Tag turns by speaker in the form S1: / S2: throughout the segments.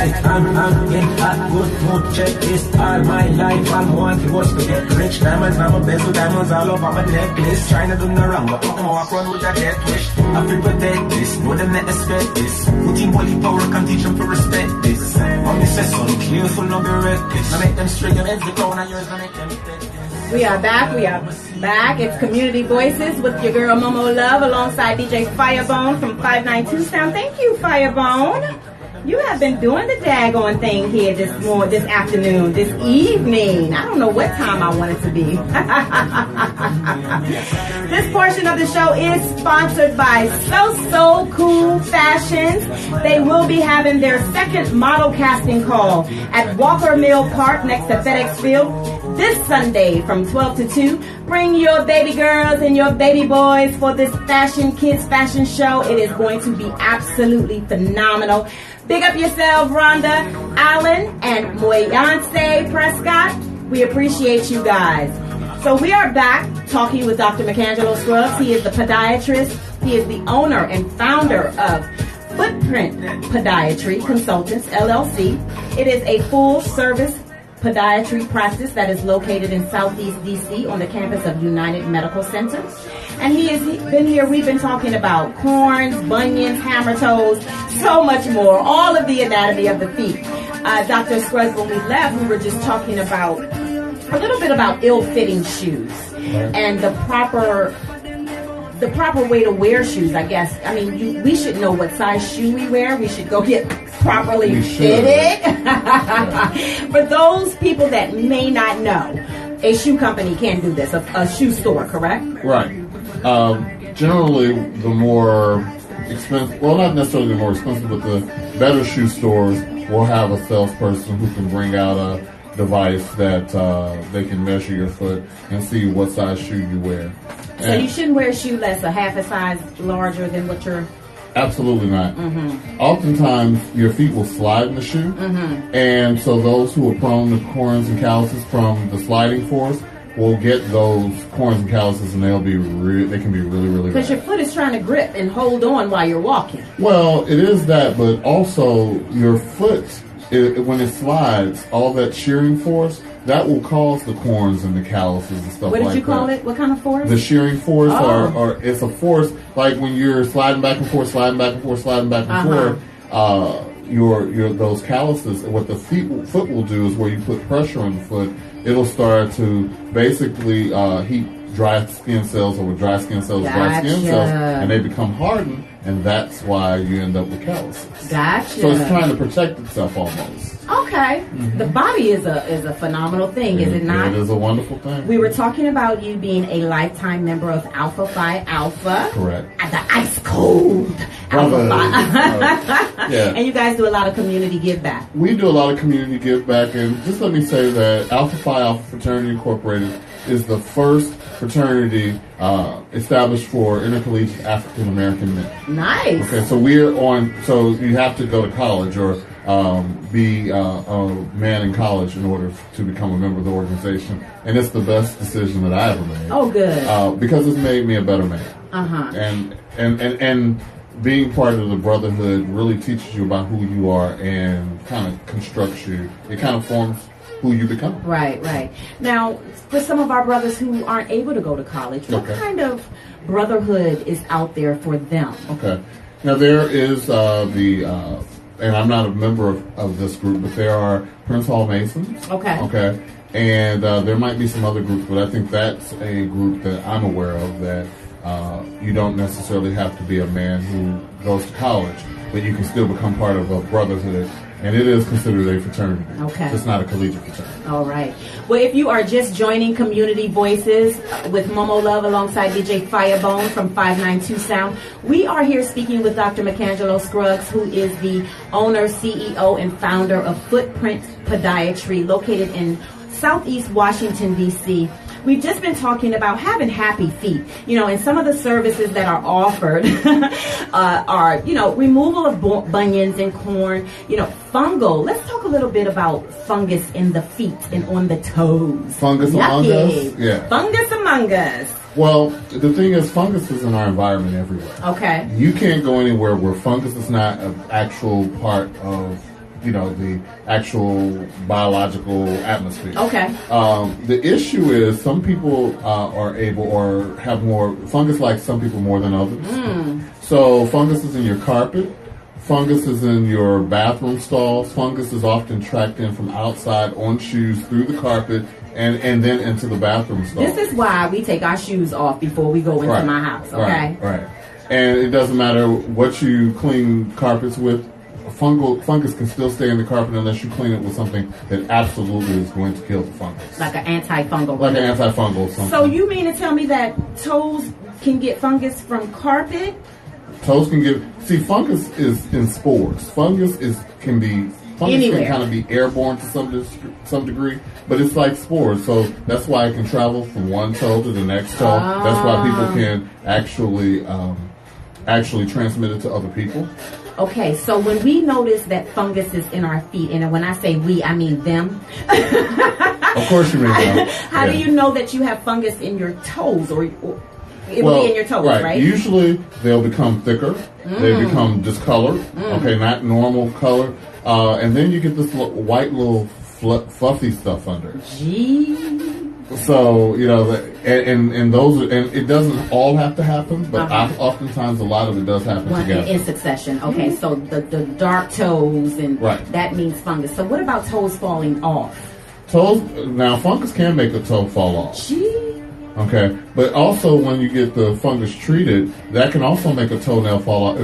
S1: like I'm in a good mood. Check this, all my life I'm wanting was to get rich. Diamonds, now my bezel, diamonds all over my necklace. Trying to do no wrong, but I'm walk around with a death wish. I feel protect this, know them not expect this. Put in body power, can teach them to respect this. I'm the son, careful, no be reckless. I make them straight, and every crown of yours, I make them take.
S2: We are back. It's Community Voices with your girl MoMo Love alongside DJ Fiyabone from 592 Sound. Thank you, Fiyabone. You have been doing the daggone thing here this afternoon, this evening. I don't know what time I want it to be. This portion of the show is sponsored by So Cool Fashions. They will be having their second model casting call at Walker Mill Park next to FedEx Field this Sunday from 12 to 2. Bring your baby girls and your baby boys for this kids fashion show. It is going to be absolutely phenomenal. Big up yourself, Rhonda Allen and Moyance Prescott. We appreciate you guys. So we are back talking with Dr. McAngelo Scruggs. He is the podiatrist. He is the owner and founder of Footprint Podiatry Consultants, LLC. It is a full-service podiatry practice that is located in Southeast DC on the campus of United Medical Center. And he has been here. We've been talking about corns, bunions, hammer toes, so much more, all of the anatomy of the feet. Dr. Scruggs, when we left, we were just talking about a little bit about ill-fitting shoes and the proper way to wear shoes, I guess. I mean, we should know what size shoe we wear. We should go get properly fitted. For those people that may not know, a shoe company can do this, a shoe store, correct?
S3: Right. Generally, the more expensive, well, not necessarily the more expensive, but the better shoe stores will have a salesperson who can bring out a device that they can measure your foot and see what size shoe you wear.
S2: So you shouldn't wear a shoe that's a half a size larger than what you're...
S3: Absolutely not. Mm-hmm. Oftentimes, your feet will slide in the shoe, and so those who are prone to corns and calluses from the sliding force will get those corns and calluses, and they can be really, really
S2: because your foot is trying to grip and hold on while you're walking.
S3: Well, it is that, but also your foot, when it slides, all that shearing force, that will cause the corns and the calluses and stuff like that.
S2: What did you call it? What kind of force?
S3: The shearing force, or it's a force like when you're sliding back and forth, sliding back and forth, sliding back and forth. Your those calluses, what the foot will do is where you put pressure on the foot, it'll start to basically heat dry skin cells over dry skin cells, and they become hardened, and that's why you end up with calluses.
S2: Gotcha.
S3: So it's trying to protect itself almost.
S2: Okay. The body is a phenomenal thing, is it not?
S3: It is a wonderful thing.
S2: We were talking about you being a lifetime member of Alpha Phi Alpha.
S3: Correct.
S2: The ice cold Alpha Phi. Yeah. And you guys do a lot of community give back.
S3: We do a lot of community give back, and just let me say that Alpha Phi Alpha Fraternity Incorporated is the first fraternity established for intercollegiate African American men.
S2: Nice.
S3: Okay, so so you have to go to college or be a man in college in order to become a member of the organization, and it's the best decision that I ever made.
S2: Oh, good.
S3: Because it's made me a better man. And being part of the brotherhood really teaches you about who you are and kind of constructs you. It kind of forms who you become. Right.
S2: Now, for some of our brothers who aren't able to go to college, what kind of brotherhood is out there for them?
S3: Okay. Now, there is and I'm not a member of this group, but there are Prince Hall Masons. Okay. And there might be some other groups, but I think that's a group that I'm aware of that you don't necessarily have to be a man who goes to college, but you can still become part of a brotherhood. And it is considered a fraternity. Okay. It's not a collegiate fraternity.
S2: All right. Well, if you are just joining Community Voices with MoMo Love alongside DJ Fiyabone from 592 Sound, we are here speaking with Dr. McAngelo Scruggs, who is the owner, CEO, and founder of Footprint Podiatry, located in Southeast Washington, D.C. We've just been talking about having happy feet, and some of the services that are offered are, removal of bunions and corn, fungal. Let's talk a little bit about fungus in the feet and on the toes.
S3: Fungus among us? Yeah.
S2: Fungus among us.
S3: Well, the thing is, fungus is in our environment everywhere.
S2: Okay.
S3: You can't go anywhere where fungus is not an actual part of the actual biological atmosphere.
S2: Okay.
S3: The issue is some people are able or have more fungus, like some people more than others. So fungus is in your carpet. Fungus is in your bathroom stalls. Fungus is often tracked in from outside on shoes through the carpet and then into the bathroom stall.
S2: This is why we take our shoes off before we go into my house, okay?
S3: Right. And it doesn't matter what you clean carpets with. Fungus can still stay in the carpet unless you clean it with something that absolutely is going to kill the fungus.
S2: Like an antifungal.
S3: Like an antifungal something.
S2: So you mean to tell me that toes can get fungus from carpet?
S3: Toes can get... See, fungus is in spores. Fungus can
S2: Anywhere.
S3: kind of be airborne to some degree, but it's like spores. So that's why it can travel from one toe to the next toe. That's why people can actually transmit it to other people.
S2: Okay, so when we notice that fungus is in our feet, and when I say we, I mean them.
S3: Of course you mean them.
S2: How do you know that you have fungus in your toes, or it will be in your toes, right?
S3: Usually they'll become thicker. They become discolored. Okay, not normal color. And then you get this white little fluffy stuff under.
S2: Gee.
S3: So, and it doesn't all have to happen, but oftentimes a lot of it does happen together.
S2: In succession. Okay, so the dark toes, and that means fungus. So what about toes falling off?
S3: Now fungus can make a toe fall off.
S2: Gee.
S3: Okay, but also when you get the fungus treated, that can also make a toenail fall off.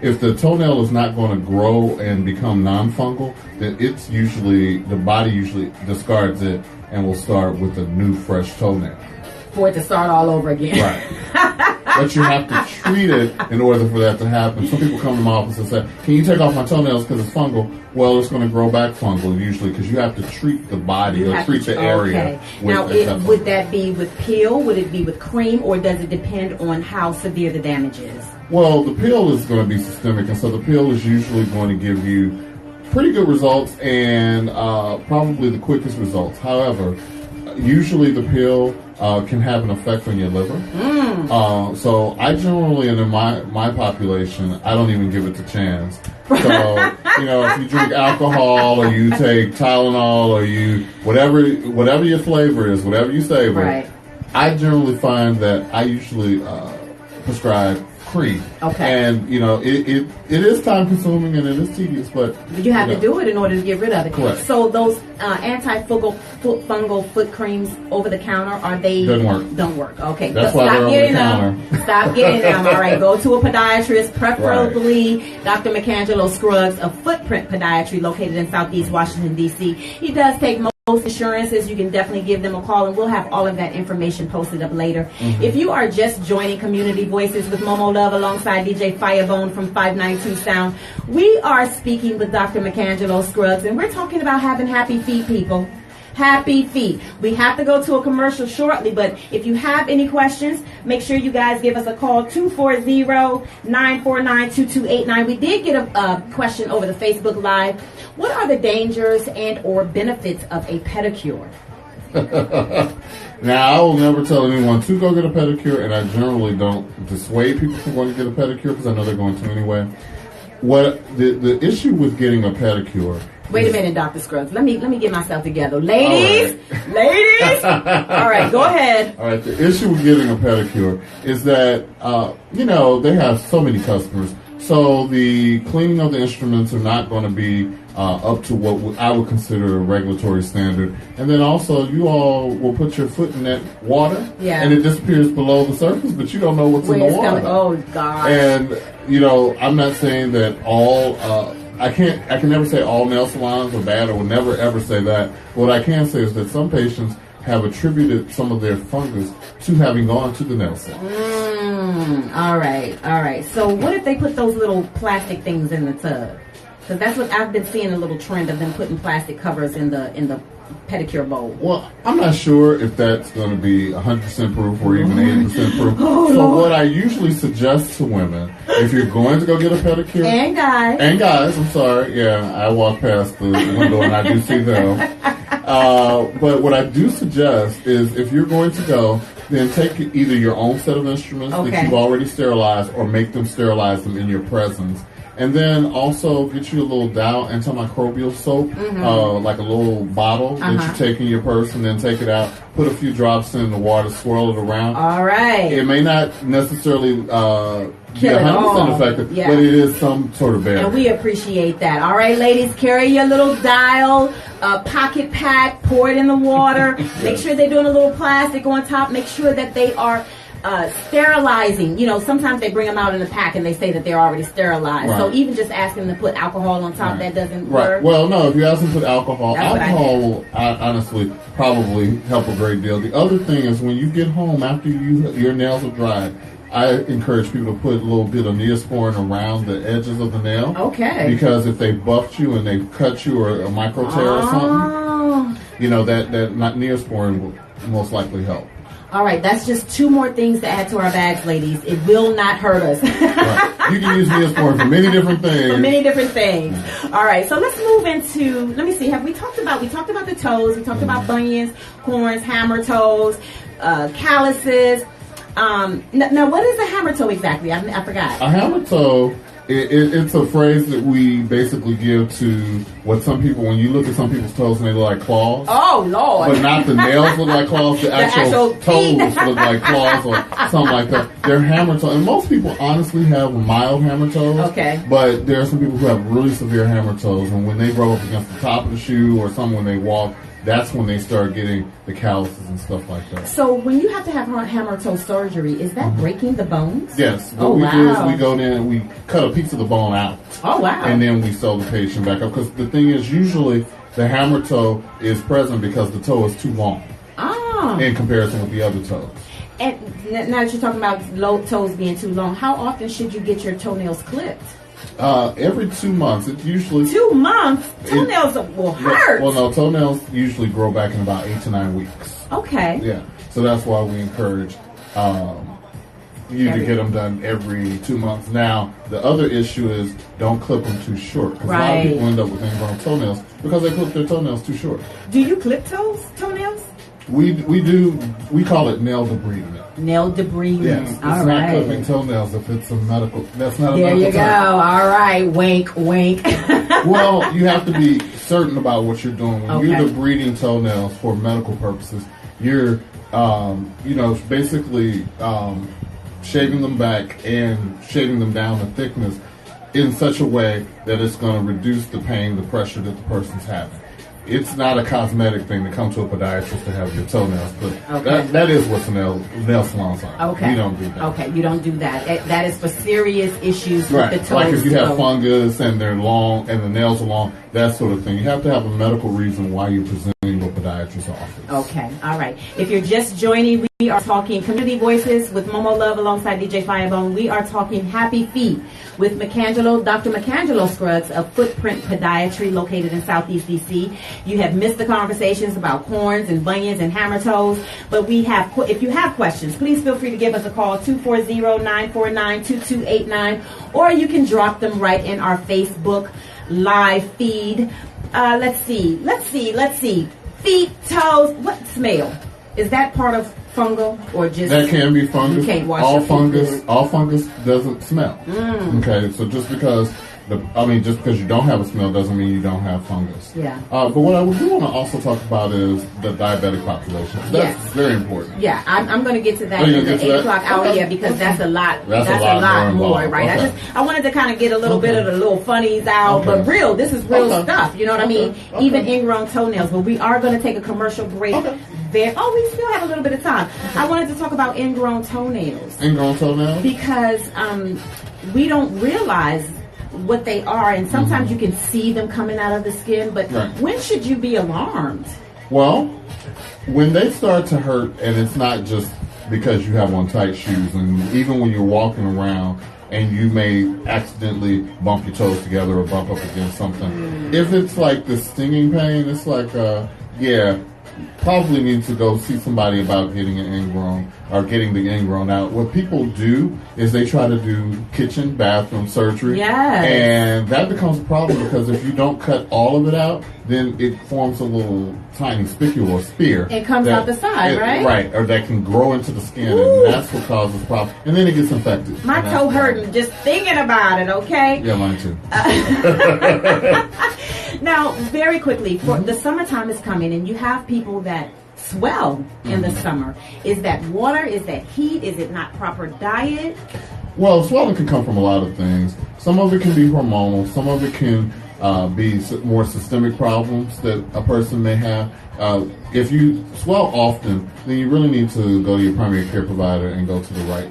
S3: If the toenail is not going to grow and become non-fungal, then the body usually discards it and will start with a new fresh toenail.
S2: For it to start all over again.
S3: Right. But you have to treat it in order for that to happen. Some people come to my office and say, can you take off my toenails because it's fungal? Well, it's going to grow back fungal usually because you have to treat the body or treat the area.
S2: Okay. Now, would that be with peel? Would it be with cream? Or does it depend on how severe the damage is?
S3: Well, the peel is going to be systemic, and so the peel is usually going to give you pretty good results and probably the quickest results. However, usually the peel can have an effect on your liver. So I generally, in my population, I don't even give it a chance. So, if you drink alcohol or you take Tylenol or you, whatever your flavor is, whatever you savor, I generally find that I usually prescribe cream. Okay. And, it is time consuming and it is tedious, but
S2: you have to do it in order to get rid of it.
S3: Correct.
S2: So those antifungal foot creams over the counter, are they...
S3: Don't
S2: work. Okay.
S3: That's why they're over the counter.
S2: Stop getting them. All right. Go to a podiatrist, preferably Dr. Macangelo Scruggs of Footprint Podiatry, located in Southeast Washington, D.C. He does take most insurances. You can definitely give them a call, and we'll have all of that information posted up later. If you are just joining Community Voices with MoMo Love alongside DJ Fiyabone from 592 Sound, we are speaking with Dr. Macangelo Scruggs, and we're talking about having happy feet, people. Happy feet. We have to go to a commercial shortly, but if you have any questions, make sure you guys give us a call, 240-949-2289. We did get a question over the Facebook Live. What are the dangers and or benefits of a pedicure?
S3: Now, I will never tell anyone to go get a pedicure, and I generally don't dissuade people from going to get a pedicure because I know they're going to anyway. What the issue with getting a pedicure...
S2: Wait a minute, Dr. Scruggs. Let me get myself together. Ladies! Ladies! All right, go ahead.
S3: All right, the issue with getting a pedicure is that, they have so many customers. So the cleaning of the instruments are not going to be up to what I would consider a regulatory standard. And then also, you all will put your foot in that water, and it disappears below the surface, but you don't know what's in the water.
S2: Oh, God.
S3: And, I'm not saying that all... I can never say all nail salons are bad. I will never ever say that. What I can say is that some patients have attributed some of their fungus to having gone to the nail salon.
S2: All right. So what if they put those little plastic things in the tub? Because that's what I've been seeing, a little trend of them putting plastic covers in the pedicure bowl.
S3: Well, I'm not sure if that's going to be 100% proof or even 80% proof. What I usually suggest to women, if you're going to go get a pedicure...
S2: And
S3: guys, I'm sorry. Yeah, I walk past the window and I do see them. But what I do suggest is if you're going to go, then take either your own set of instruments that you've already sterilized or make them sterilize them in your presence. And then also get you a little Dow antimicrobial soap, like a little bottle that you take in your purse, and then take it out, put a few drops in the water, swirl it around.
S2: All right.
S3: It may not necessarily be 100% effective, but it is some sort of barrier.
S2: And we appreciate that. All right, ladies, carry your little dial, pocket pack, pour it in the water. Make sure they're doing a little plastic on top. Make sure that they are sterilizing. You know, sometimes they bring them out in a pack and they say that they're already sterilized. Right. So even just asking them to put alcohol on top, that doesn't work.
S3: Well, no, if you ask them to put alcohol, alcohol will honestly probably help a great deal. The other thing is when you get home after your nails are dried, I encourage people to put a little bit of Neosporin around the edges of the nail. Okay. Because if they buffed you and they cut you or a micro tear or something, you know, that Neosporin will most likely help.
S2: All right, that's just 2 more things to add to our bags, ladies. It will not hurt us.
S3: Right. You can use Neosporin for many different things.
S2: For many different things. All right, so let's move into, let me see, we talked about the toes, we talked about bunions, corns, hammer toes, calluses. Now, what is a hammer toe exactly? I forgot.
S3: A hammer toe, it's a phrase that we basically give to what some people, when you look at some people's toes and they look like claws.
S2: Oh, Lord.
S3: But not the nails look like claws, the actual toes look like claws or something like that. They're hammer toes. And most people honestly have mild hammer toes. Okay. But there are some people who have really severe hammer toes. And when they rub up against the top of the shoe or some when they walk, that's when they start getting the calluses and stuff like that.
S2: So when you have to have hammer toe surgery, is that breaking the bones?
S3: Yes. What we do is we go in and we cut a piece of the bone out.
S2: Oh, wow.
S3: And then we sew the patient back up. Because the thing is, usually the hammer toe is present because the toe is too long in comparison with the other toes.
S2: And now that you're talking about low toes being too long, how often should you get your toenails clipped?
S3: Every 2 months. It's usually
S2: 2 months. Toenails will hurt.
S3: Well, no, toenails usually grow back in about 8 to 9 weeks.
S2: Okay.
S3: Yeah. So that's why we encourage you to get them done every 2 months. Now, the other issue is don't clip them too short. Because a lot of people end up with ingrown toenails because they clip their toenails too short.
S2: Do you clip toenails?
S3: We do. We call it nail debridement.
S2: Nail debridement.
S3: Yes, it's not clipping toenails if it's a medical. That's not a
S2: medical.
S3: There you
S2: go. All right, wink, wink.
S3: Well, you have to be certain about what you're doing when you're debriding toenails for medical purposes. You're, basically shaving them back and shaving them down the thickness in such a way that it's going to reduce the pain, the pressure that the person's having. It's not a cosmetic thing to come to a podiatrist to have your toenails clipped. That is what nail salons are.
S2: Okay.
S3: You don't do that. Okay, you don't do that.
S2: That is for serious issues with the toes.
S3: Like if you have fungus and they're long and the nails are long, that sort of thing. You have to have a medical reason why you're presenting to a podiatrist's office.
S2: Okay, all right. If you're just joining, we are talking Community Voices with MoMo Love alongside DJ Fiyabone. We are talking Happy Feet with Dr. Macangelo Scruggs of Footprint Podiatry located in Southeast DC. You have missed the conversations about corns and bunions and hammer toes, but if you have questions, please feel free to give us a call, 240-949-2289, or you can drop them right in our Facebook live feed. Let's see. Feet, toes, what smell? Is that part of fungal or just...
S3: That can be fungus.
S2: You can't wash
S3: all fungus doesn't smell. Okay, so just because you don't have a smell doesn't mean you don't have fungus.
S2: Yeah.
S3: But what I do want to also talk about is the diabetic population. That's very important.
S2: Yeah, I'm going to get to that in the 8 o'clock hour, because that's a lot. That's a lot more, right? Okay. I wanted to kind of get a little bit of the little funnies out, but this is real stuff. You know what I mean? Even ingrown toenails. But we are going to take a commercial break. We still have a little bit of time. I wanted to talk about ingrown toenails.
S3: Ingrown toenails?
S2: Because we don't realize what they are, and sometimes you can see them coming out of the skin, but when should you be alarmed?
S3: Well, when they start to hurt, and it's not just because you have on tight shoes, and even when you're walking around and you may accidentally bump your toes together or bump up against something. If it's like the stinging pain, it's like, probably need to go see somebody about getting an ingrown or getting the ingrown out. What people do is they try to do kitchen, bathroom surgery.
S2: Yes.
S3: And that becomes a problem because if you don't cut all of it out, then it forms a little tiny spicule or spear.
S2: It comes out the side, right?
S3: Right, or that can grow into the skin, and that's what causes problems. And then it gets infected.
S2: My toe hurting just thinking about it, okay?
S3: Yeah, mine too.
S2: Now, very quickly, for the summertime is coming, and you have people that swell in the summer. Is that water? Is that heat? Is it not proper diet?
S3: Well, swelling can come from a lot of things. Some of it can be hormonal. Some of it can be more systemic problems that a person may have. If you swell often, then you really need to go to your primary care provider and go to the right,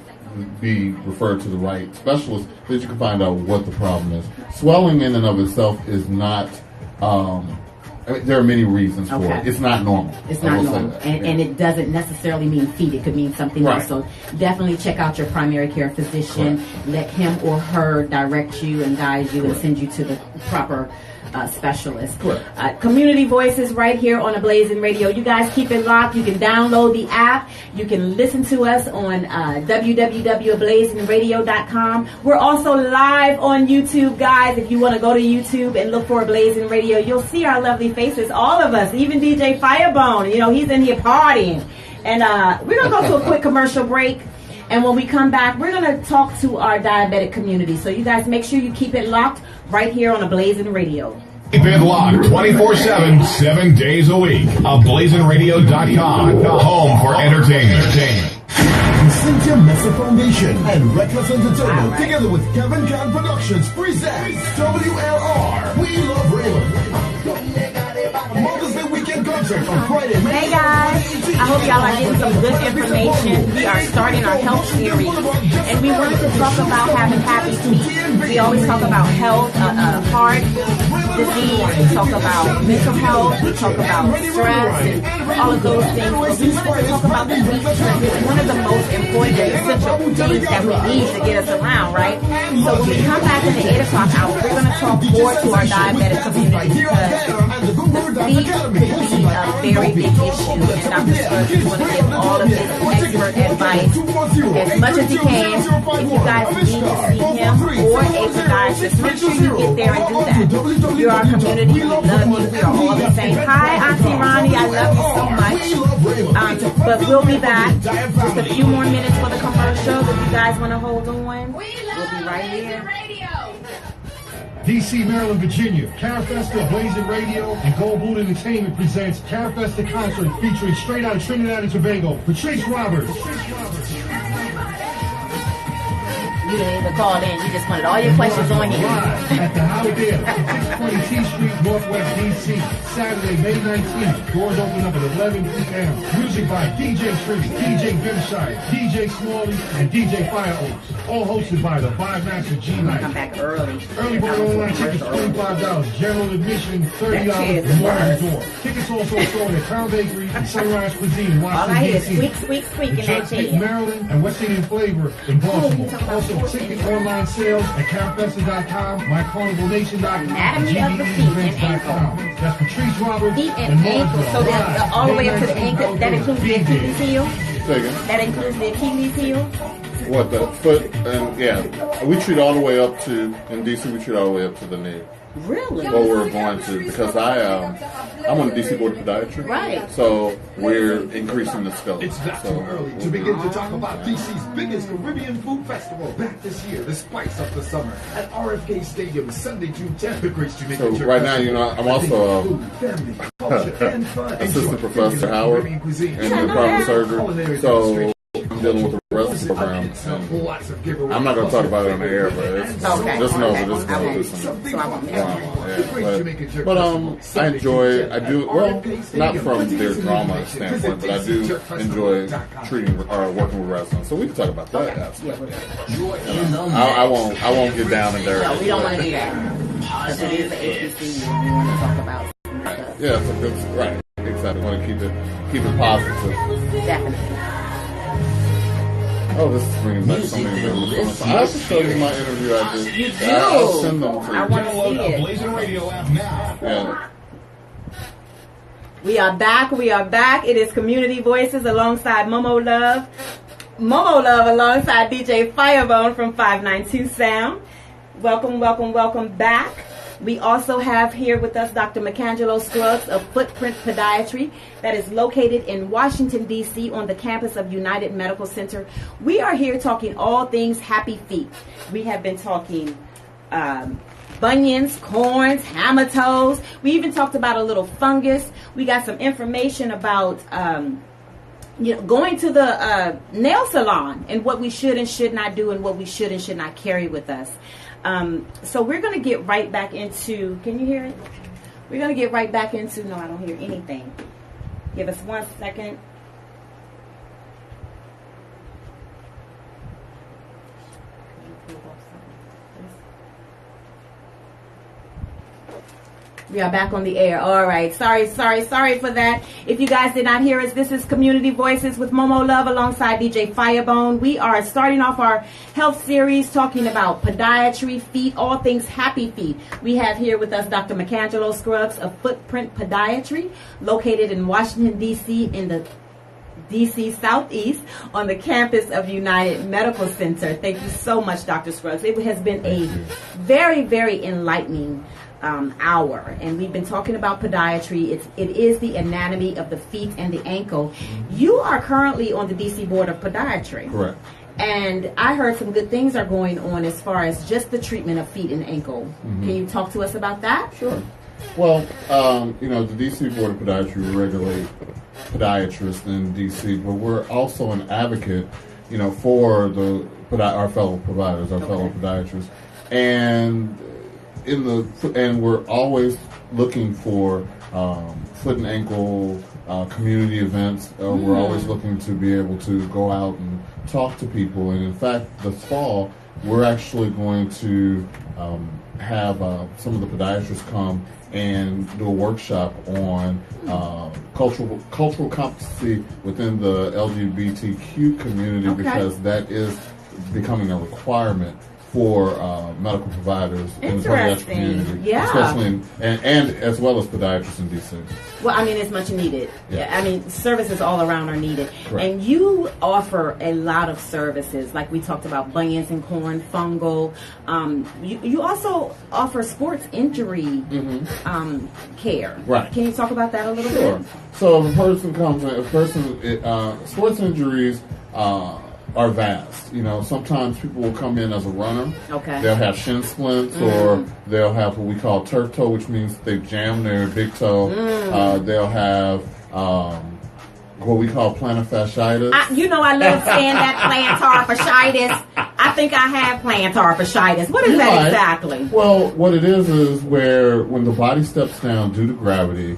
S3: be referred to the right specialist so that you can find out what the problem is. Swelling in and of itself is not, I mean, there are many reasons for it. It's not normal.
S2: It's not normal. And it doesn't necessarily mean feet. It could mean something else. So definitely check out your primary care physician. Correct. Let him or her direct you and guide you and send you to the proper specialist. Community voices right here on Ablazin Radio. You guys keep it locked. You can download the app. You can listen to us on www.ablazinradio.com. We're also live on YouTube, guys. If you want to go to YouTube and look for Ablazin Radio, you'll see our lovely faces, all of us, even DJ Fiyabone. You know, he's in here partying. And we're going to go to a quick commercial break. And when we come back, we're going to talk to our diabetic community. So you guys make sure you keep it locked right here on Ablazin Radio.
S4: Keep it locked 24/7, 7 days a week. AblazinRadio.com, home for entertainment.
S5: Cynthia Mesa Foundation and Reckless Entertainment, together with Kevin Khan Productions, presents WLR, We Love Raymond. Mother's Day weekend concert on Friday, May.
S2: Hey guys, I hope y'all are getting some good information. We are starting our health series, and we wanted to talk about having happy feet. We always talk about health, heart disease, we talk about mental health, we talk about stress, and all of those things. But we wanted to talk about the feet because it's one of the most important and essential things that we need to get us around, right? So when we come back in the 8 o'clock hour, we're going to talk more to our diabetic community because the feet could be a very big issue, and Dr. Spurs is going to give all of his expert advice as much as he can. If you guys need to see him or a podiatrist, make sure you get there and do that. You're our community. We love you. We are all the same. Hi, Auntie Ronnie. I love you so much. But we'll be back. Just a few more minutes for the commercial. If you guys want to hold on, we'll be right here.
S6: DC, Maryland, Virginia, Carafesta, Ablazin Radio, and Gold Boot Entertainment presents Carafesta Concert featuring straight out of Trinidad and Tobago, Patrice Roberts.
S2: You didn't even call in. You just wanted all your questions on here.
S6: Live at the Howard Dale, 620 T Street, Northwest DC, Saturday, May 19th. Doors open up at 11 p.m. Music by DJ Tree, DJ Grimshire, DJ Smalley, and DJ Fire Oaks. All hosted by the Five Master G Night.
S2: Come back early.
S6: Early bird online tickets $25. General admission $30 from door to door. Tickets also sold at Crown Bakery and Sunrise Cuisine, Washington,
S2: all I hear is
S6: D.C.
S2: squeak in that chair.
S6: Maryland and West Indian Flavor in Baltimore. Also, ticket online sales at carafesta.com, mycarnivalnation.com, and GBEevents.com. That's Patrice Roberts
S2: feet and ankles. So that's all the way up to the ankle. That includes the Achilles heel? That includes the Achilles heel?
S3: What, the foot? And yeah, we treat all the way up to, in DC, we treat all the way up to the knee.
S2: Really?
S3: Well, we're going to, because I'm on the DC Board of Podiatry.
S2: Right.
S3: So we're increasing the scope.
S5: It's not too early to begin to talk about DC's biggest Caribbean food festival back this year, the Spice of the Summer, at RFK Stadium, Sunday, June 10th. The Great Jamaican
S3: So right now, you know, I'm also assistant professor Howard in department surgery. So I'm dealing with the rest of the program. I'm not going to talk about it on the air, but it's, just know that it's going to be some drama. Yeah. But I enjoy, I do, well, not from their drama standpoint, but I do enjoy treating or working with wrestling. So we can talk about that aspect. I won't get down and dirty.
S2: No, we don't want to do that. Because it is the HBC and we want to talk about
S3: yeah, so it's, right. Exactly. We want to keep it positive.
S2: Definitely.
S3: Oh, this is bringing back so many memories. I have to show you my interview I did.
S2: You do.
S3: I'll send them to you.
S2: I want to see it.
S4: Ablazin Radio app now.
S3: Yeah.
S2: We are back. We are back. It is Community Voices alongside MoMo Love. MoMo Love alongside DJ Fiyabone from 592 Sound. Welcome, welcome, welcome back. We also have here with us Dr. Macangelo Scruggs of Footprint Podiatry that is located in Washington, D.C. on the campus of United Medical Center. We are here talking all things happy feet. We have been talking bunions, corns, hammer toes. We even talked about a little fungus. We got some information about going to the nail salon and what we should and should not do and what we should and should not carry with us. So we're going to get right back into, can you hear it? We're going to get right back into, no, I don't hear anything. Give us 1 second. We are back on the air. All right. Sorry for that. If you guys did not hear us, this is Community Voices with MoMo Love alongside DJ Fiyabone. We are starting off our health series talking about podiatry, feet, all things happy feet. We have here with us Dr. Macangelo Scruggs of Footprint Podiatry, located in Washington, D.C. in the D.C. Southeast on the campus of United Medical Center. Thank you so much, Dr. Scruggs. It has been a very, very enlightening hour, and we've been talking about podiatry. It is the anatomy of the feet and the ankle. You are currently on the DC Board of Podiatry.
S3: Correct.
S2: And I heard some good things are going on as far as just the treatment of feet and ankle. Can you talk to us about that?
S3: Sure. Well, the DC Board of Podiatry will regulate podiatrists in DC, but we're also an advocate, for our fellow providers, our fellow podiatrists, and we're always looking for foot and ankle community events. We're always looking to be able to go out and talk to people. And in fact, this fall, we're actually going to have some of the podiatrists come and do a workshop on cultural competency within the LGBTQ community, because that is becoming a requirement for medical providers in the podiatric community, especially and as well as podiatrists in DC.
S2: Well, I mean, it's much needed.
S3: Yeah.
S2: I mean, services all around are needed.
S3: Correct.
S2: And you offer a lot of services, like we talked about bunions and corn, fungal. You also offer sports injury care.
S3: Right.
S2: Can you talk about that a little bit?
S3: So if a person comes in, sports injuries are vast. Sometimes people will come in as a runner.
S2: Okay.
S3: They'll have shin splints, or they'll have what we call turf toe, which means they've jammed their big toe. They'll have what we call plantar fasciitis.
S2: I love saying that, plantar fasciitis. I think I have plantar fasciitis. What is that exactly?
S3: Well, what it is where when the body steps down due to gravity,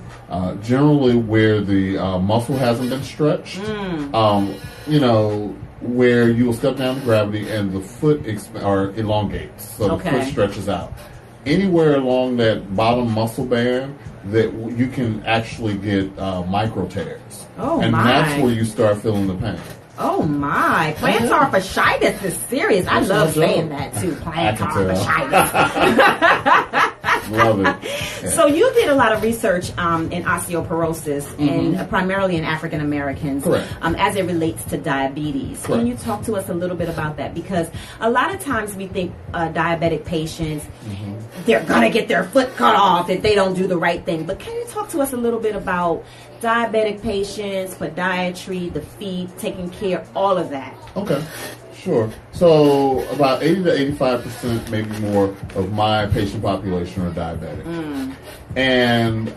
S3: generally where the muscle hasn't been stretched, where you will step down to gravity and the foot elongates, so the foot stretches out. Anywhere along that bottom muscle band that you can actually get micro tears. And that's where you start feeling the pain.
S2: Oh my, plantar fasciitis is serious. I love saying that too, plantar fasciitis.
S3: Love it. Yeah.
S2: So you did a lot of research in osteoporosis and primarily in African Americans as it relates to diabetes.
S3: Correct.
S2: Can you talk to us a little bit about that? Because a lot of times we think diabetic patients, they're going to get their foot cut off if they don't do the right thing. But can you talk to us a little bit about diabetic patients, podiatry, the feet, taking care, all of that?
S3: Okay. Sure. So about 80 to 85%, maybe more, of my patient population are diabetic. And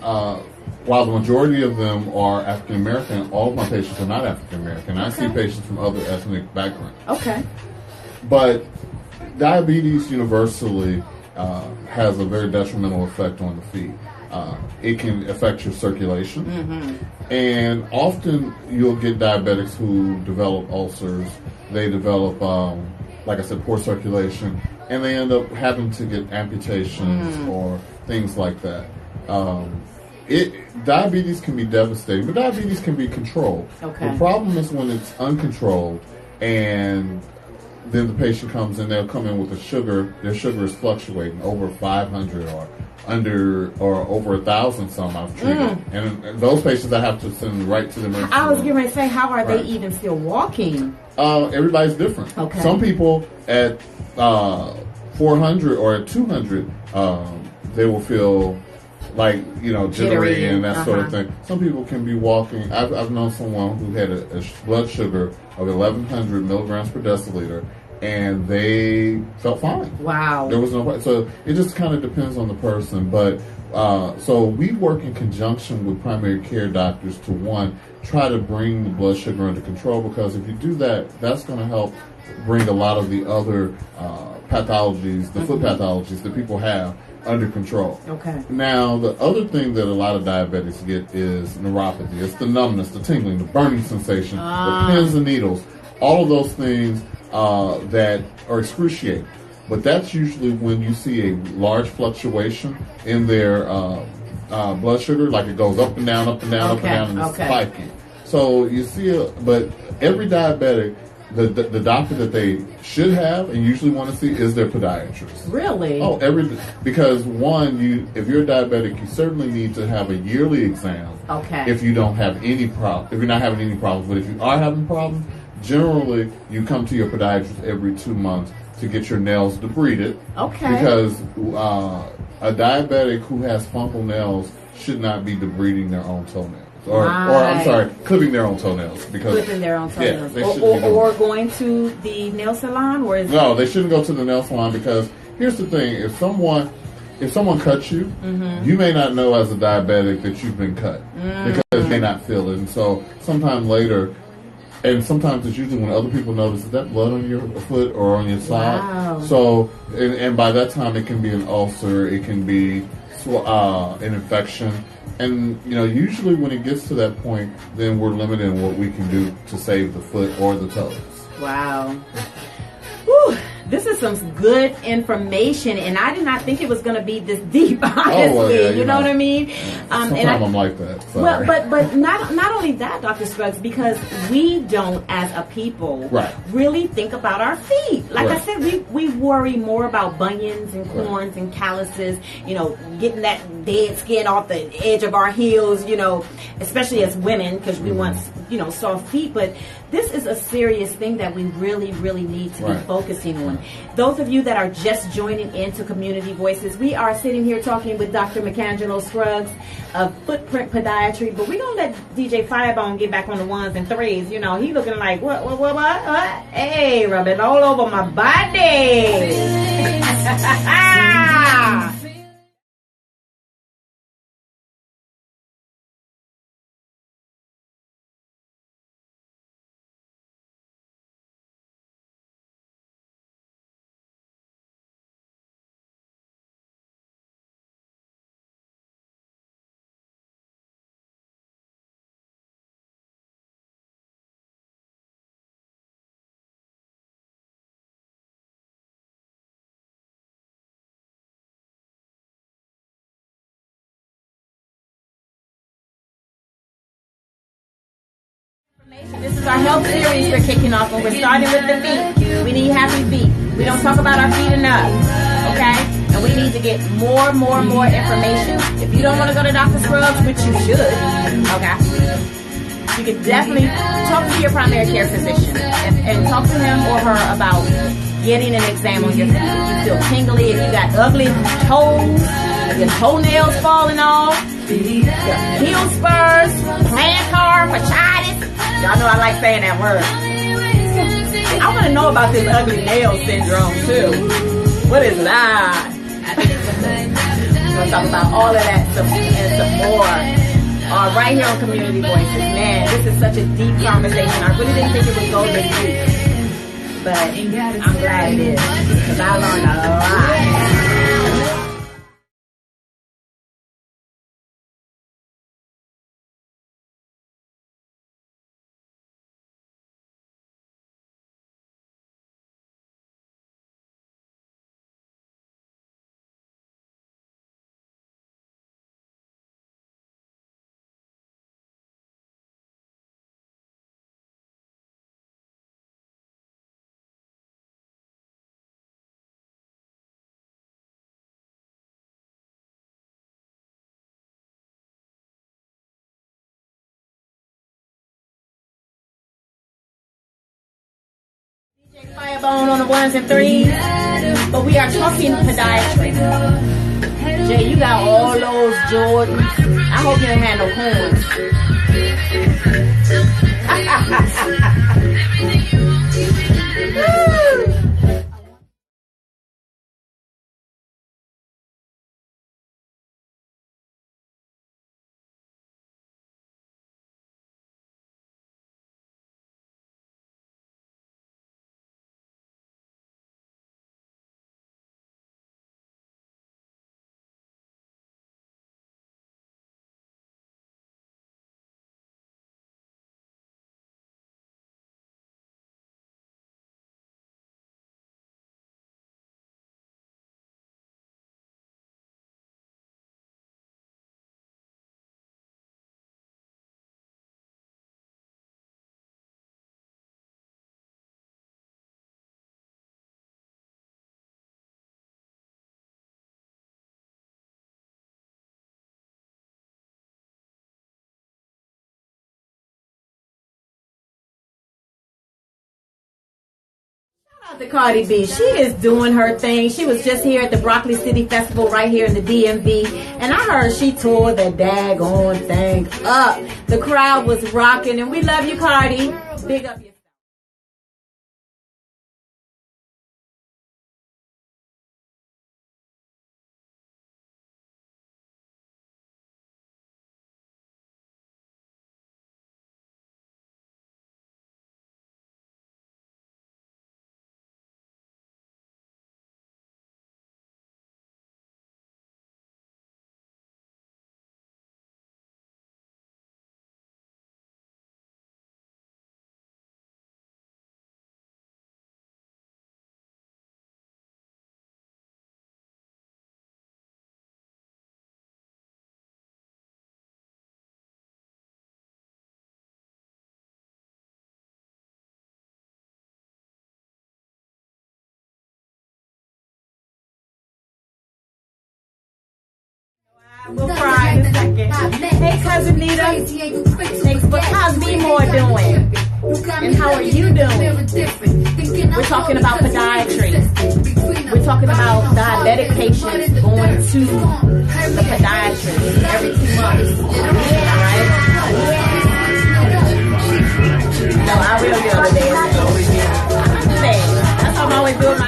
S3: while the majority of them are African American, all of my patients are not African American. I see patients from other ethnic backgrounds.
S2: Okay.
S3: But diabetes universally has a very detrimental effect on the feet. It can affect your circulation. And often you'll get diabetics who develop ulcers. They develop, like I said, poor circulation, and they end up having to get amputations or things like that. Diabetes can be devastating, but diabetes can be controlled.
S2: Okay.
S3: The problem is when it's uncontrolled, and then the patient comes in, they'll come in with their sugar is fluctuating over 500 or under or over 1,000 some I've treated. And those patients I have to send right to the emergency room.
S2: I was going to say, how are they even still walking?
S3: Everybody's different.
S2: Okay.
S3: Some people at 400 or at 200, they will feel like, jittery and that sort of thing. Some people can be walking. I've known someone who had a blood sugar of 1,100 milligrams per deciliter, and they felt fine.
S2: Wow.
S3: There was no, so it just kind of depends on the person. But so we work in conjunction with primary care doctors to, one, try to bring the blood sugar under control, because if you do that, that's going to help bring a lot of the other pathologies, the foot pathologies that people have, under control.
S2: Okay.
S3: Now, the other thing that a lot of diabetics get is neuropathy. It's the numbness, the tingling, the burning sensation, the pins and needles, all of those things that are excruciating. But that's usually when you see a large fluctuation in their blood sugar, like it goes up and down, up and down, up and down, and it's spiking. So you see, but every diabetic, the doctor that they should have and usually want to see is their podiatrist.
S2: Really?
S3: Oh, because one, if you're a diabetic, you certainly need to have a yearly exam.
S2: Okay.
S3: If you don't have any problem, if you're not having any problems, but if you are having problems, generally you come to your podiatrist every 2 months to get your nails debrided.
S2: Okay.
S3: Because a diabetic who has fungal nails should not be debriding their own toenails. Or I'm sorry, clipping their own toenails.
S2: Clipping their own toenails.
S3: Yeah,
S2: or going to the nail salon?
S3: No, they shouldn't go to the nail salon, because here's the thing. If someone cuts you, you may not know as a diabetic that you've been cut, because they may not feel it. And so sometime later, and sometimes it's usually when other people notice, is that blood on your foot or on your side?
S2: Wow.
S3: So, and by that time it can be an ulcer, it can be an infection. And, usually when it gets to that point, then we're limited in what we can do to save the foot or the toes.
S2: Wow. Whew. This is some good information, and I did not think it was going to be this deep, honestly. You know what I mean?
S3: Sometimes I'm like that. Sorry.
S2: Well, but not only that, Dr. Scruggs, because we don't, as a people, really think about our feet. Like I said, we worry more about bunions and corns and calluses, getting that dead skin off the edge of our heels, especially as women, because we want, soft feet. But this is a serious thing that we really, really need to be focusing on. Those of you that are just joining into Community Voices, we are sitting here talking with Dr. McAngelo Scruggs of Footprint Podiatry, but we're going to let DJ Fiyabone get back on the ones and threes. He looking like, what? Hey, rub it all over my body. This is our health series we're kicking off, and we're starting with the feet. We need happy feet. We don't talk about our feet enough, okay? And we need to get more information. If you don't want to go to Dr. Scruggs, which you should, okay? You can definitely talk to your primary care physician and talk to him or her about getting an exam on your feet. If you feel tingly, if you got ugly toes, if your toenails falling off, your heel spurs, plantar fasciitis. Y'all know I like saying that word. I want to know about this ugly nail syndrome too. What is that? We're going to talk about all of that and some more. Right here on Community Voices. Man, this is such a deep conversation. I really didn't think it would go this deep. But I'm glad it is, because I learned a lot. Fiyabone on the ones and threes, but we are talking podiatry. Jay, you got all those Jordans. I hope you ain't had no coins. Shout out to Cardi B. She is doing her thing. She was just here at the Broccoli City Festival right here in the DMV, and I heard she tore the daggone thing up. The crowd was rocking, and we love you, Cardi. Big up yourself. We'll cry in a second. Hey, Cousin Nita. Thanks, but how's MoMo doing? And how are you doing? We're talking about podiatry. We're talking about diabetic patients going to the podiatrist every 2 months. Alright? No, I will get on the day. That's how I'm always doing my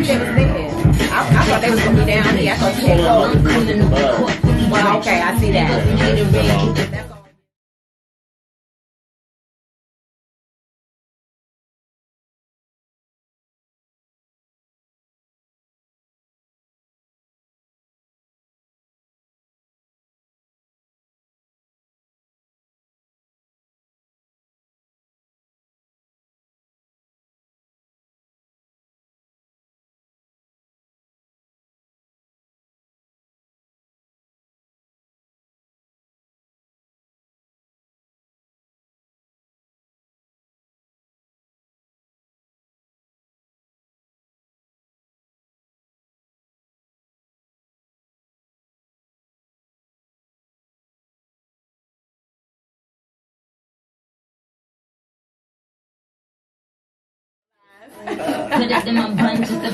S2: told you they was there. I thought they was gonna be down here. I thought you said close. Well, okay, I see that.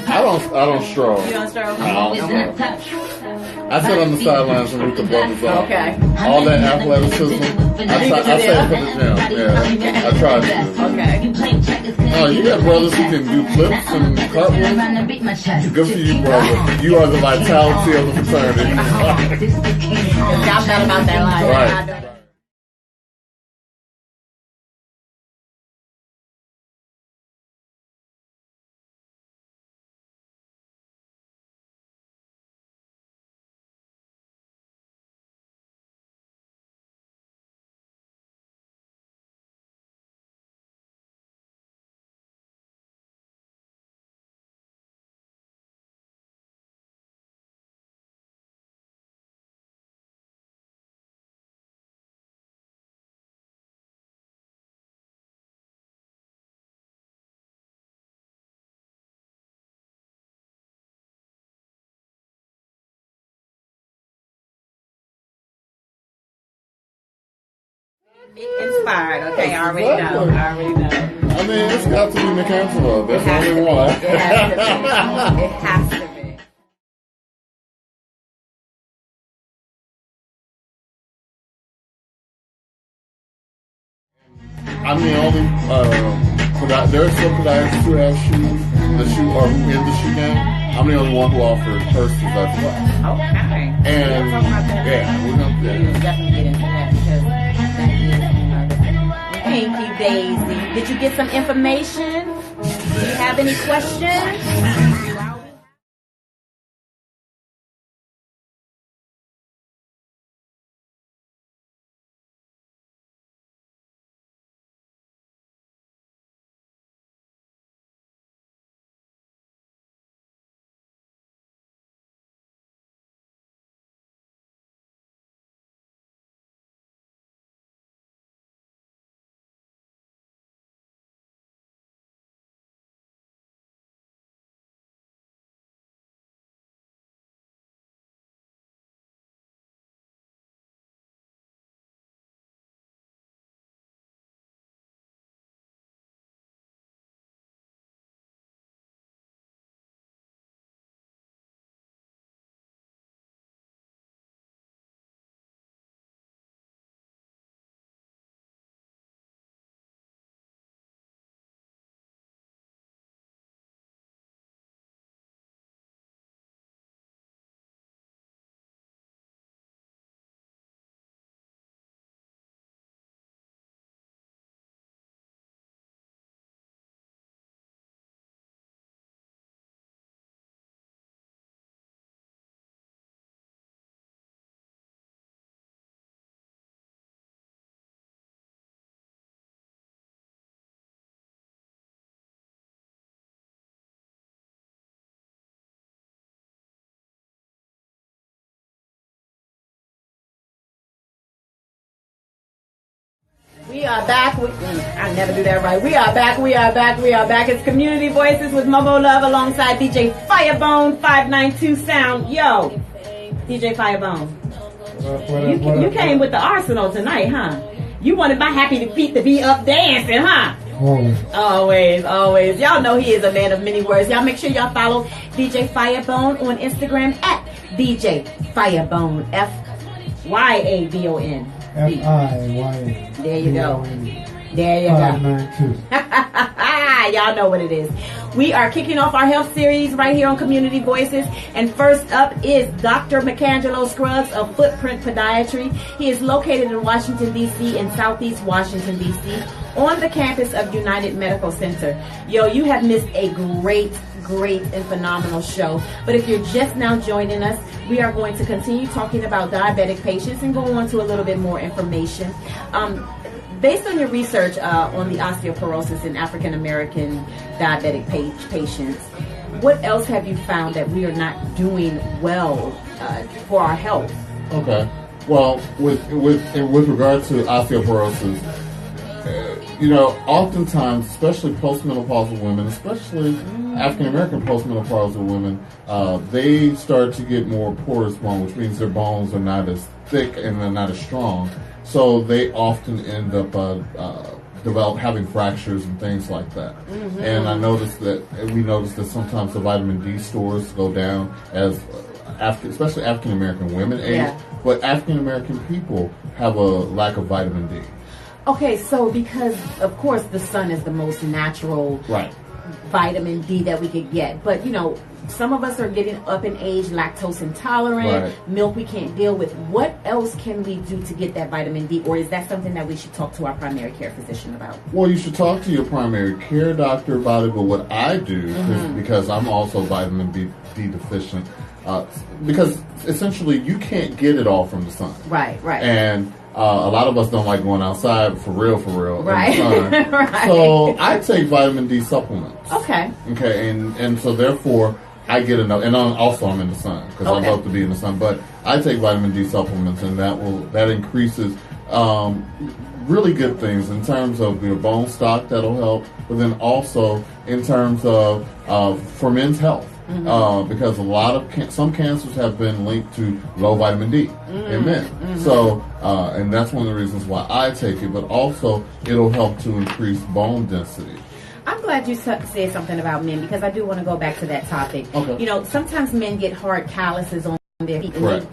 S3: I don't stroll.
S2: You don't stroll?
S3: I sit on the sidelines and root the brothers off.
S2: Okay.
S3: All that athleticism, I say it for the gym. Yeah, I try to.
S2: Okay.
S3: Oh, you got brothers who can do flips and cartwheels. Good for you, brother. You are the vitality of the fraternity.
S2: I'm not about that life.
S3: Right.
S2: Inspired, okay, I already know.
S3: I mean, it's got to be mechanical. That's the only one.
S2: It has to be.
S3: I'm the only, there are some podiatrists who have shoes, or who in the shoe game. I'm the only one who offers purses as well.
S2: Okay.
S3: And, yeah, we're going to
S2: definitely get into that because that is Thank you, Daisy. Did you get some information? Do you have any questions? We are back. I never do that right. We are back. It's Community Voices with MoMo Love alongside DJ Fiyabone, 592 Sound. Yo, DJ Fiyabone. You came with the arsenal tonight, huh? You wanted my happy feet to be up dancing, huh? Always. Y'all know he is a man of many words. Y'all make sure y'all follow DJ Fiyabone on Instagram at DJ Fiyabone, Fiyabon.
S7: Fiyabone.
S2: There you go.
S7: 592.
S2: Y'all know what it is. We are kicking off our health series right here on Community Voices. And first up is Dr. McAngelo Scruggs of Footprint Podiatry. He is located in Washington, D.C., in Southeast Washington, D.C., on the campus of United Medical Center. Yo, you have missed a great and phenomenal show. But if you're just now joining us, we are going to continue talking about diabetic patients and go on to a little bit more information. Based on your research on the osteoporosis in African American diabetic patients, what else have you found that we are not doing well for our health? Okay.
S3: Well, with regard to osteoporosis, oftentimes, especially postmenopausal women, especially African American postmenopausal women, they start to get more porous bone, which means their bones are not as thick and they're not as strong. So they often end up having fractures and things like that. Mm-hmm. And we noticed that sometimes the vitamin D stores go down as especially African American women age, but African American people have a lack of vitamin D.
S2: Okay, so because of course the sun is the most natural vitamin D that we could get, but some of us are getting up in age, lactose intolerant, milk we can't deal with. What else can we do to get that vitamin D, or is that something that we should talk to our primary care physician about?
S3: Well, you should talk to your primary care doctor about it, but what I do, because I'm also vitamin D deficient, because essentially you can't get it all from the sun. Right. And a lot of us don't like going outside for real. Right. In the sun. So I take vitamin D supplements. Okay, and so therefore I get enough, and also I'm in the sun because I love to be in the sun. But I take vitamin D supplements, and that increases really good things in terms of your bone stock. That'll help, but then also in terms of for men's health. Mm-hmm. Because some cancers have been linked to low vitamin D in men. Mm-hmm. So, and that's one of the reasons why I take it, but also it'll help to increase bone density.
S2: I'm glad you said something about men because I do want to go back to that topic. Okay. Sometimes men get hard calluses on their feet and they're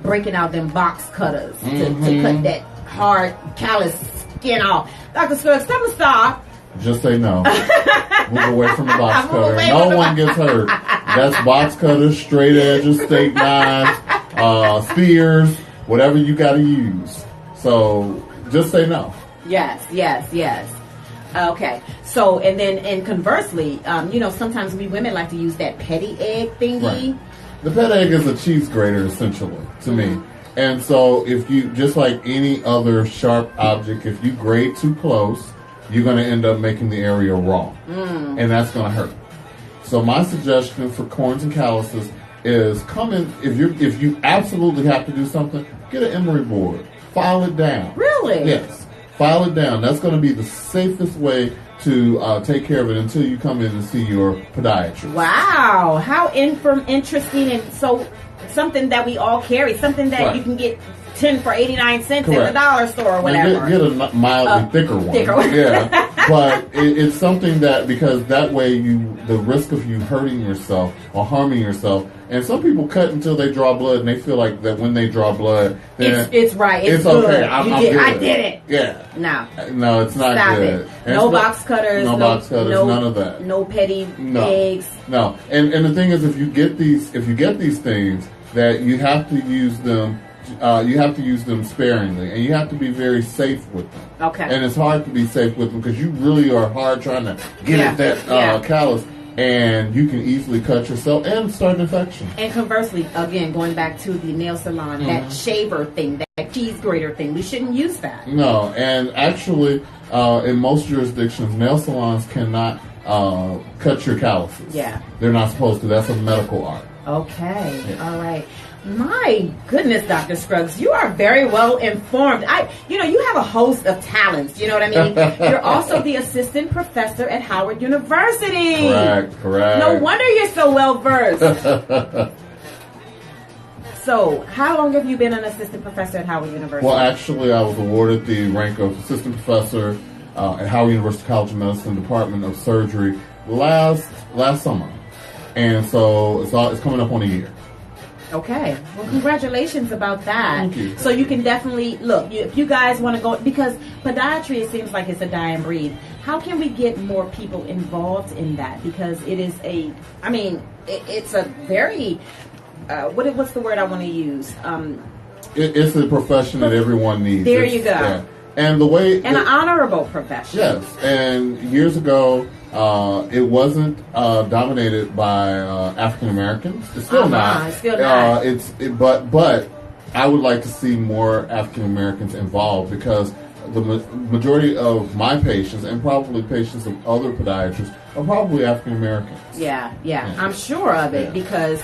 S2: breaking out them box cutters to cut that hard callus skin off. Dr. Scruggs, tell me stop.
S3: Just say no. Move away from the box cutter. No one gets hurt. That's box cutters, straight edges, steak knives, spears, whatever you got to use. So just say no.
S2: Yes. Okay. So, and conversely, sometimes we women like to use that petty egg thingy. Right.
S3: The pet egg is a cheese grater, essentially, to me. And so if you, just like any other sharp object, if you grate too close, you're going to end up making the area raw, and that's going to hurt. So my suggestion for corns and calluses is if you absolutely have to do something, get an emery board, file it down.
S2: Really?
S3: Yes, file it down. That's going to be the safest way to take care of it until you come in and see your podiatrist.
S2: Wow, how interesting, and so something that we all carry, something that you can get 10 for 89 cents at the dollar store or whatever.
S3: Get a mildly thicker one. Yeah. But it's something that, because that way the risk of you hurting yourself or harming yourself, and some people cut until they draw blood and they feel like that when they draw blood, then
S2: it's right. It's
S3: okay.
S2: I did it.
S3: Yeah.
S2: No,
S3: it's not
S2: Stop
S3: good.
S2: It. No box cutters.
S3: No box cutters. None of that.
S2: No petty eggs.
S3: No. And the thing is, if you get these things, that you have to use them. You have to use them sparingly, and you have to be very safe with them. Okay. And it's hard to be safe with them because you really are hard trying to get at that callus, and you can easily cut yourself and start an infection.
S2: And conversely, again, going back to the nail salon, that shaver thing, that cheese grater thing, we shouldn't use that.
S3: No, and actually, in most jurisdictions, nail salons cannot cut your calluses. Yeah. They're not supposed to. That's a medical art.
S2: Okay. Yeah. All right. My goodness, Dr. Scruggs, you are very well informed. You have a host of talents. You know what I mean? You're also the assistant professor at Howard University.
S3: Correct.
S2: No wonder you're so well versed. So, how long have you been an assistant professor at Howard University?
S3: Well, actually, I was awarded the rank of assistant professor at Howard University College of Medicine Department of Surgery last summer, and so it's coming up on a year.
S2: Okay. Well, congratulations about that.
S3: Thank you.
S2: So you can definitely look if you guys want to go, because podiatry, it seems like it's a dying breed. How can we get more people involved in that? Because it is it's a very what's the word I want to use?
S3: It's a profession that everyone needs.
S2: There you go.
S3: Yeah. And the way
S2: an honorable profession.
S3: Yes. And years ago, it wasn't dominated by African Americans. It's still not.
S2: It's still not.
S3: But I would like to see more African Americans involved, because the majority of my patients, and probably patients of other podiatrists, are probably African Americans.
S2: Yeah. I'm sure of it, because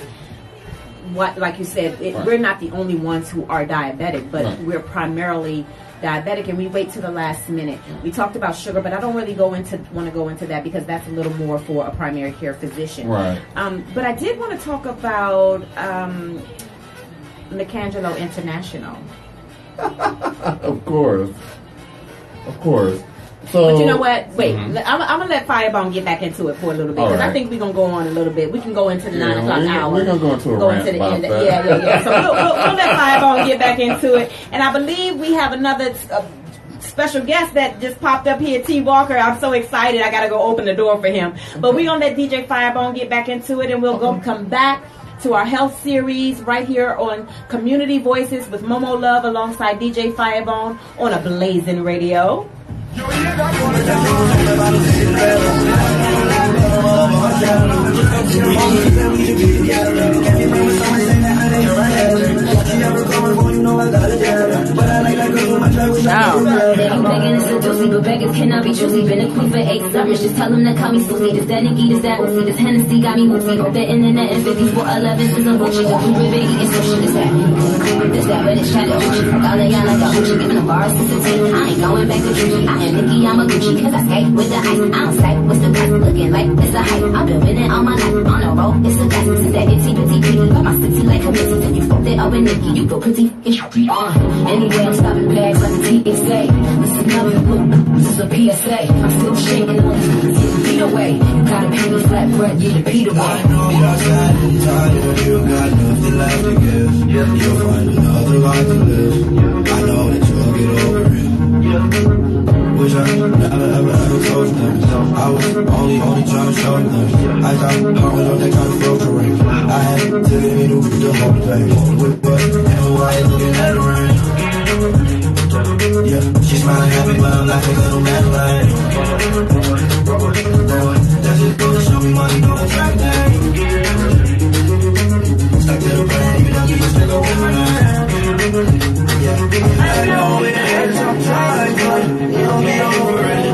S2: like you said, we're not the only ones who are diabetic, but we're primarily diabetic, and we wait to the last minute. We talked about sugar, but I don't really want to go into that, because that's a little more for a primary care physician.
S3: Right.
S2: But I did want to talk about Nicangelo International.
S3: Of course. So,
S2: but you know what? Wait, I'm gonna let Fiyabone get back into it for a little bit, because I think we're gonna go on a little bit. We can go into the 9 o'clock hour.
S3: We're gonna go into a rant about that.
S2: Yeah. So we'll let Fiyabone get back into it. And I believe we have another special guest that just popped up here, T. Walker. I'm so excited. I gotta go open the door for him. But we're gonna let DJ Fiyabone get back into it, and we'll come back to our health series right here on Community Voices with MoMo Love alongside DJ Fiyabone on Ablazin Radio.
S7: But beggars cannot be choosy. Been a queen for 8 summers. Just tell them to call me Susie. This that Nikki, this that Uzi. This Hennessy got me woozy. Hope the internet and 50s for 11 since I'm Gucci. The blue ribbon eating sushi. This that. This that reddish Chattahoochee. Fuck all of y'all like a hoochie. Giving the bars to the team. I ain't going back to Gucci. I am Nikki, I'm a Gucci. Cause I skate with the ice. I don't skate. What's the price? Looking like it's a hype. I've been winning all my life. On the road, it's a gas. Since that itty bitty bitty. Got my city like a bitty. If you fucked it up with Nikki, you go pretty. Anyway, I'm stopping bags like the TSA. Listen up, this is a PSA. I'm still shaking on this. Feet away. You gotta pay me flat bread, yeah, the Peter away.
S8: I know you're sad and tired. You got nothing left to give. You'll find another life to live. I know that you'll get over it. Wish I never ever told them. I was only trying to show them. I got power on that kind of filtering. I had to get me to the whole thing. But why looking at the rain? Yeah, she's smiling at me, but I'm laughing a little mad like. That's just gonna show me money don't attract that. Stuck to the plan, you know you just still over my hand. Yeah, I know it hurts sometimes, but you'll get over it.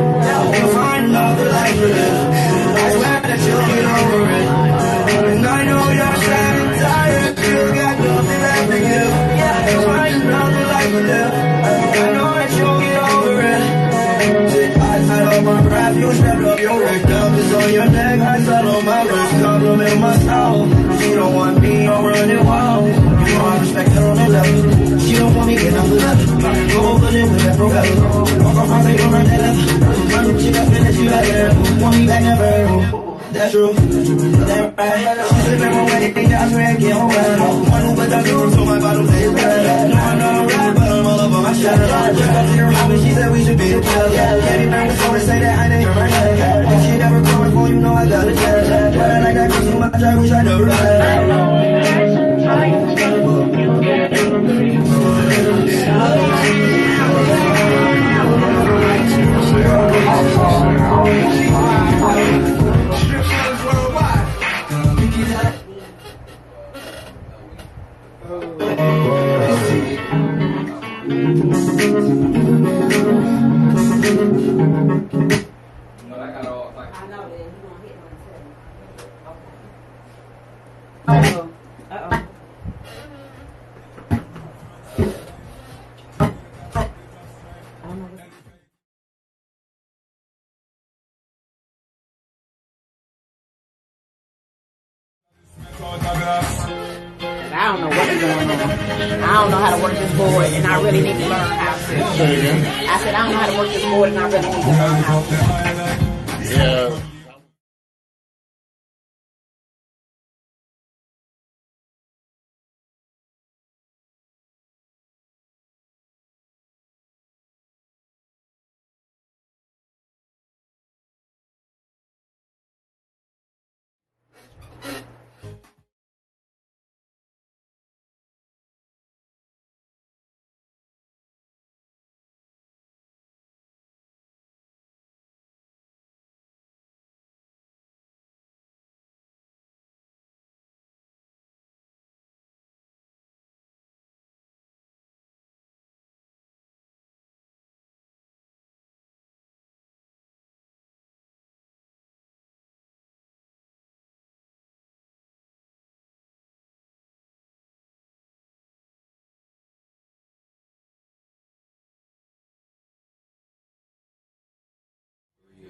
S8: You'll find another life for this. I swear that you'll get over it. And I know you're sad and tired. You got nothing left to give. Yeah, you'll find another life for this. I know that you'll get over it. I sat on my breath, you stepped up your wreck. Is on your neck, I sat on my wrist. Compliment my style. She don't want me, I'm running wild. You know I respect her on the level. She don't want me getting off the level. Go over there with that propeller. Walk off my face on her level. She got finished, you like that. Want me back, never. That's true. That's right. She slipping my way, think that's where I get home at. One who put that door, so my bottom tastes bad. No, I know I'm right, but I'm all up on my shadow. Just got to your house, and she said we should be together. Can't even bring the phone and say that I didn't hear my head. If she never calling for you know I got a jet. But I like that cause you my drive, wish I never ride. I know it hurts sometimes, but you get over it.
S2: I don't know what's going on. I don't know how to work this board, and I really need to learn how to. I said, I don't know how to work this board, and I really need to learn how to.
S3: Yeah.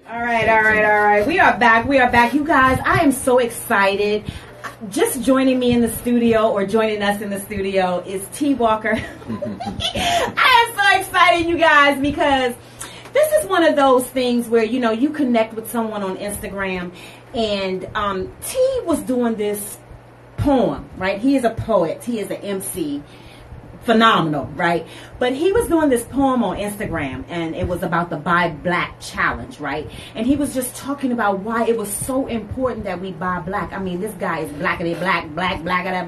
S2: All right. We are back. You guys, I am so excited. Just joining me in the studio, or joining us in the studio, is T Walker. I am so excited, you guys, because this is one of those things where, you know, you connect with someone on Instagram, and T was doing this poem, right? He is a poet. He is an MC. Phenomenal, right? But he was doing this poem on Instagram, and it was about the Buy Black challenge, right? And he was just talking about why it was so important that we buy black. I mean, this guy is blackity black, blackity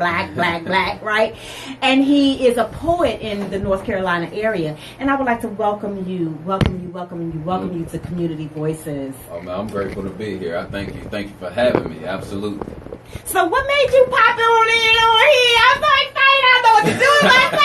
S2: black, right? And he is a poet in the North Carolina area. And I would like to welcome you to Community Voices.
S9: Oh man, I'm grateful to be here. I thank you for having me. Absolutely.
S2: So what made you pop on in over here? I'm so excited. I know what to do with myself.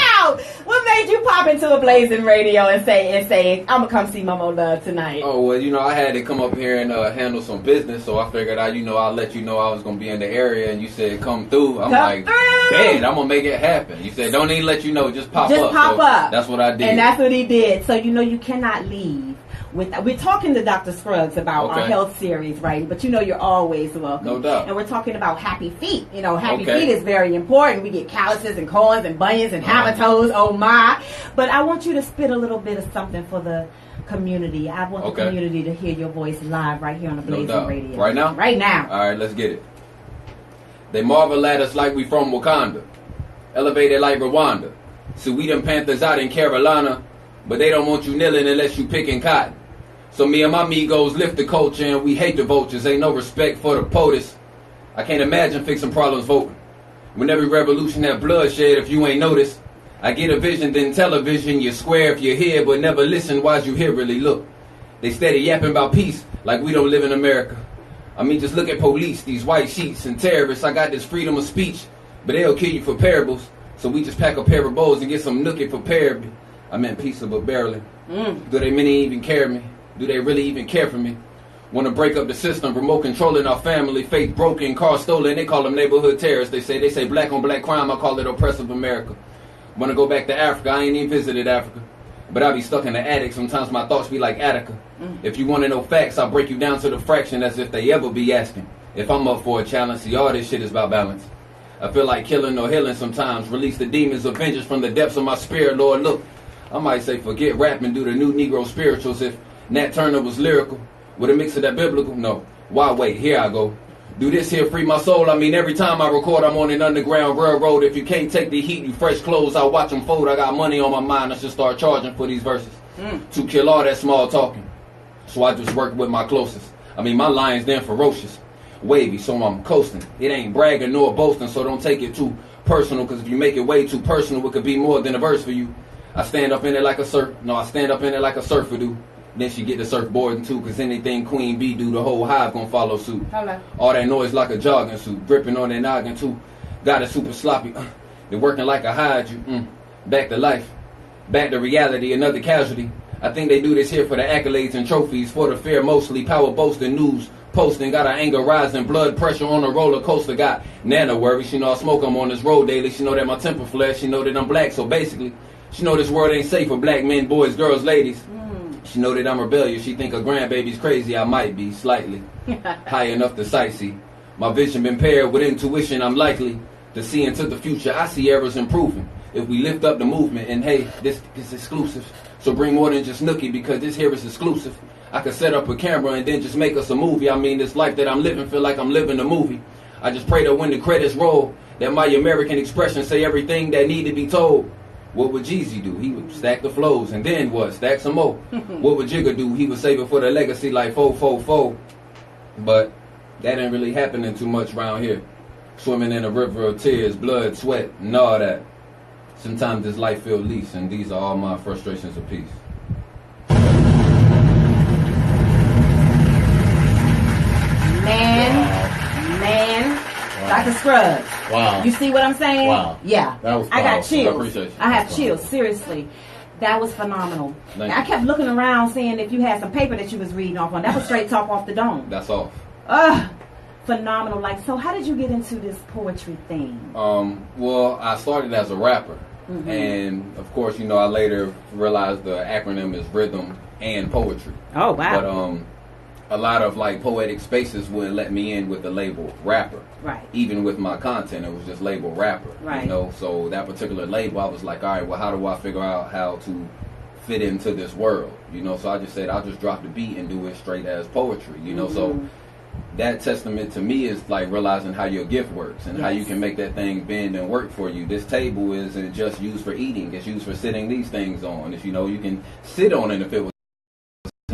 S2: What made you pop into Ablazin Radio and say, I'm gonna come see MoMo Love tonight?
S9: Oh well, you know, I had to come up here and handle some business, so I figured I'll let you know I was gonna be in the area, and you said come through. I'm like, man, I'm gonna make it happen. You said don't even let you know, just pop up.
S2: Just pop up.
S9: That's what I did,
S2: and that's what he did. So you know, you cannot leave. We're talking to Dr. Scruggs about our health series, right? But you know, you're always welcome.
S9: No doubt.
S2: And we're talking about happy feet. You know, happy feet is very important. We get calluses and corns and bunions and hammer toes. Oh my! But I want you to spit a little bit of something for the community. I want the community to hear your voice live right here on Ablazin Radio.
S9: Right now?
S2: Right now.
S9: All right, let's get it. They marvel at us like we from Wakanda, elevated like Rwanda. So we them Panthers out in Carolina, but they don't want you kneeling unless you picking cotton. So me and my amigos lift the culture, and we hate the vultures. Ain't no respect for the POTUS. I can't imagine fixing problems voting. When every revolution have bloodshed, if you ain't noticed. I get a vision, then television. You're square if you're here, but never listen. Why's you here really look? They steady yapping about peace like we don't live in America. I mean, just look at police, these white sheets and terrorists. I got this freedom of speech, but they'll kill you for parables. So we just pack a pair of bows and get some nookie for parable. I meant peaceable, barely. Do they many even carry me? Do they really even care for me? Want to break up the system, remote controlling our family, faith broken, car stolen. They call them neighborhood terrorists. They say black on black crime. I call it oppressive America. Want to go back to Africa? I ain't even visited Africa, but I be stuck in the attic. Sometimes my thoughts be like Attica. If you want to know facts, I'll break you down to the fraction as if they ever be asking. If I'm up for a challenge, see, all this shit is about balance. I feel like killing or healing sometimes. Release the demons of vengeance from the depths of my spirit, Lord. Look, I might say forget rap and do the new Negro spirituals. If Nat Turner was lyrical with a mix of that biblical, no. Why wait? Here I go. Do this here, free my soul. I mean, every time I record, I'm on an underground railroad. If you can't take the heat, you fresh clothes, I'll watch them fold. I got money on my mind. I should start charging for these verses to kill all that small talking. So I just work with my closest. I mean, my lions then ferocious, wavy, so I'm coasting. It ain't bragging nor boasting, so don't take it too personal. Because if you make it way too personal, it could be more than a verse for you. I stand up in it like a surfer do. Then she get the surfboard too, cause anything Queen Bee do, the whole hive gon' follow suit. Hello. All that noise like a jogging suit, dripping on that noggin too. Got it super sloppy. They working like a hydra. Back to life, back to reality, another casualty. I think they do this here for the accolades and trophies, for the fair mostly. Power boasting, news posting, got our anger rising, blood pressure on a roller coaster. Got Nana worried, she know I smoke, I'm on this road daily. She know that my temper flares, she know that I'm black, so basically, she know this world ain't safe for black men, boys, girls, ladies. She know that I'm rebellious. She think her grandbaby's crazy. I might be, slightly. High enough to sightsee. My vision been paired with intuition. I'm likely to see into the future. I see errors improving if we lift up the movement. And hey, this is exclusive. So bring more than just nookie, because this here is exclusive. I could set up a camera and then just make us a movie. I mean, this life that I'm living feel like I'm living a movie. I just pray that when the credits roll, that my American expression say everything that need to be told. What would Jeezy do? He would stack the flows, and then what? Stack some more. What would Jigga do? He would save it for the legacy like 444. But that ain't really happening too much around here. Swimming in a river of tears, blood, sweat, and all that. Sometimes this life feels least, and these are all my frustrations of peace.
S2: Man. Dr. Scruggs.
S3: Wow.
S2: You see what I'm saying?
S3: Wow.
S2: Yeah.
S3: That was
S2: I got chills.
S9: I appreciate you.
S2: I have chills, seriously. That was phenomenal.
S9: Thank
S2: I
S9: you.
S2: kept looking around seeing if you had some paper that you was reading off on. That was straight talk off the dome.
S9: That's off.
S2: Phenomenal. Like, so how did you get into this poetry thing?
S9: Well, I started as a rapper. And of course, you know, I later realized the acronym is rhythm and poetry.
S2: Oh, wow.
S9: But a lot of like poetic spaces wouldn't let me in with the label rapper.
S2: Right.
S9: Even with my content, it was just label rapper.
S2: Right.
S9: You know, so that particular label, I was like, all right, well, how do I figure out how to fit into this world? You know, so I just said, I'll just drop the beat and do it straight as poetry. You know, so that testament to me is like realizing how your gift works and how you can make that thing bend and work for you. This table isn't just used for eating; it's used for sitting these things on. If you know, you can sit on it if it was